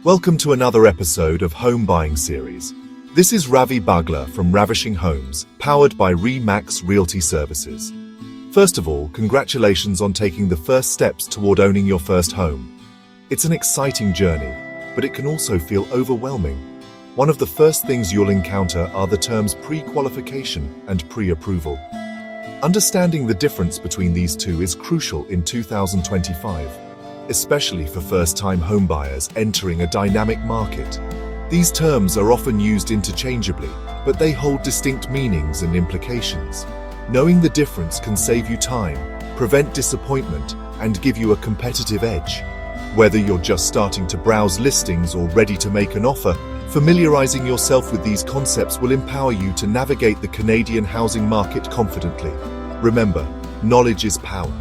Welcome to another episode of Home Buying Series. This is Ravi Bagla from Ravishing Homes, powered by Remax Realty Services. First of all, congratulations on taking the first steps toward owning your first home. It's an exciting journey, but it can also feel overwhelming. One of the first things you'll encounter are the terms pre-qualification and pre-approval. Understanding the difference between these two is crucial in 2025, especially for first-time homebuyers entering a dynamic market. These terms are often used interchangeably, but they hold distinct meanings and implications. Knowing the difference can save you time, prevent disappointment, and give you a competitive edge. Whether you're just starting to browse listings or ready to make an offer, familiarizing yourself with these concepts will empower you to navigate the Canadian housing market confidently. Remember, knowledge is power.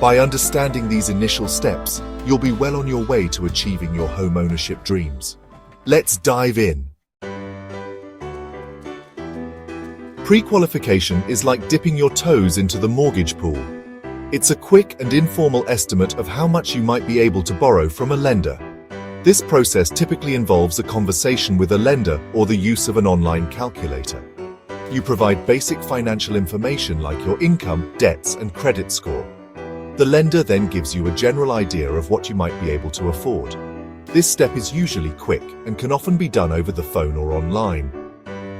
By understanding these initial steps, you'll be well on your way to achieving your home ownership dreams. Let's dive in. Pre-qualification is like dipping your toes into the mortgage pool. It's a quick and informal estimate of how much you might be able to borrow from a lender. This process typically involves a conversation with a lender or the use of an online calculator. You provide basic financial information like your income, debts, and credit score. The lender then gives you a general idea of what you might be able to afford. This step is usually quick and can often be done over the phone or online.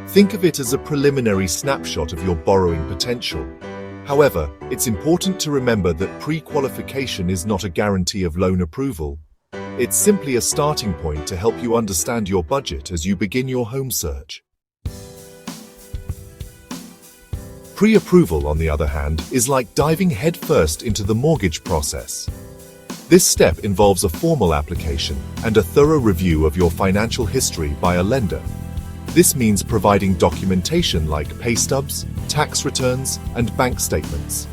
Think of it as a preliminary snapshot of your borrowing potential. However, it's important to remember that pre-qualification is not a guarantee of loan approval. It's simply a starting point to help you understand your budget as you begin your home search. Pre-approval, on the other hand, is like diving headfirst into the mortgage process. This step involves a formal application and a thorough review of your financial history by a lender. This means providing documentation like pay stubs, tax returns, and bank statements.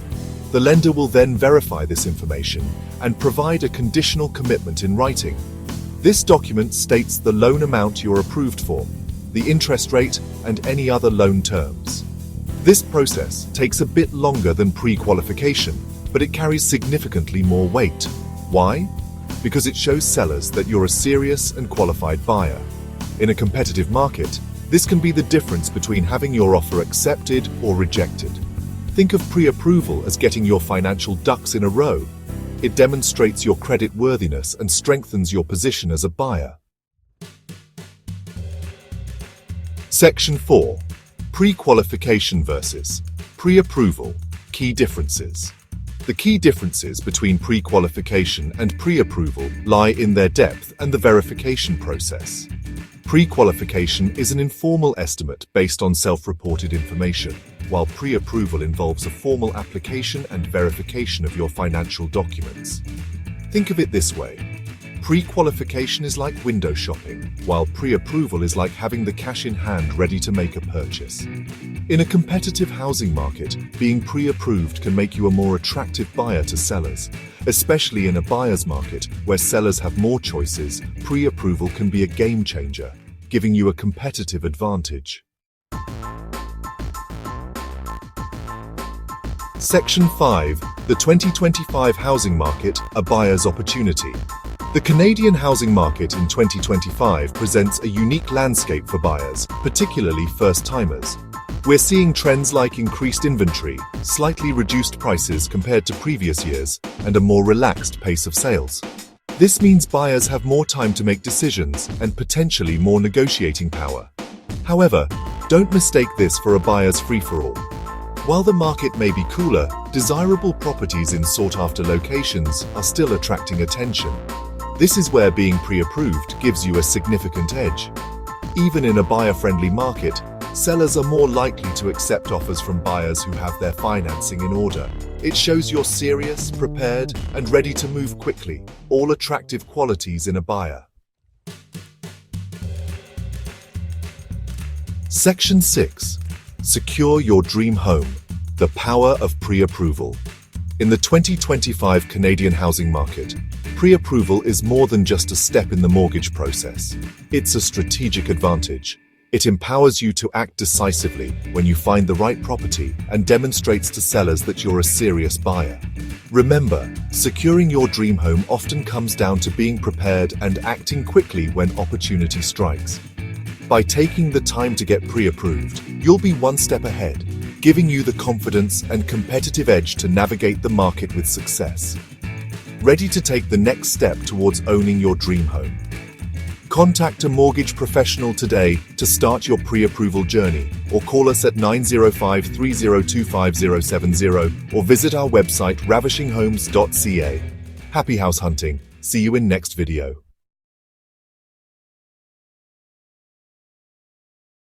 The lender will then verify this information and provide a conditional commitment in writing. This document states the loan amount you're approved for, the interest rate, and any other loan terms. This process takes a bit longer than pre-qualification, but it carries significantly more weight. Why? Because it shows sellers that you're a serious and qualified buyer. In a competitive market, this can be the difference between having your offer accepted or rejected. Think of pre-approval as getting your financial ducks in a row. It demonstrates your credit worthiness and strengthens your position as a buyer. Section 4. Pre-qualification versus pre-approval. Key differences. The key differences between pre-qualification and pre-approval lie in their depth and the verification process. Pre-qualification is an informal estimate based on self-reported information, while pre-approval involves a formal application and verification of your financial documents. Think of it this way. Pre-qualification is like window shopping, while pre-approval is like having the cash in hand ready to make a purchase. In a competitive housing market, being pre-approved can make you a more attractive buyer to sellers. Especially in a buyer's market, where sellers have more choices, pre-approval can be a game changer, giving you a competitive advantage. Section 5. The 2025 housing market, a buyer's opportunity. The Canadian housing market in 2025 presents a unique landscape for buyers, particularly first-timers. We're seeing trends like increased inventory, slightly reduced prices compared to previous years, and a more relaxed pace of sales. This means buyers have more time to make decisions and potentially more negotiating power. However, don't mistake this for a buyer's free-for-all. While the market may be cooler, desirable properties in sought-after locations are still attracting attention. This is where being pre-approved gives you a significant edge. Even in a buyer-friendly market, sellers are more likely to accept offers from buyers who have their financing in order. It shows you're serious, prepared, and ready to move quickly, all attractive qualities in a buyer. Section 6. Secure your dream home. The power of pre-approval. In the 2025 Canadian housing market, pre-approval is more than just a step in the mortgage process. It's a strategic advantage. It empowers you to act decisively when you find the right property and demonstrates to sellers that you're a serious buyer. Remember, securing your dream home often comes down to being prepared and acting quickly when opportunity strikes. By taking the time to get pre-approved, you'll be one step ahead, giving you the confidence and competitive edge to navigate the market with success. Ready to take the next step towards owning your dream home? Contact a mortgage professional today to start your pre-approval journey, or call us at 905-3025-070 or visit our website ravishinghomes.ca. Happy house hunting. See you in next video.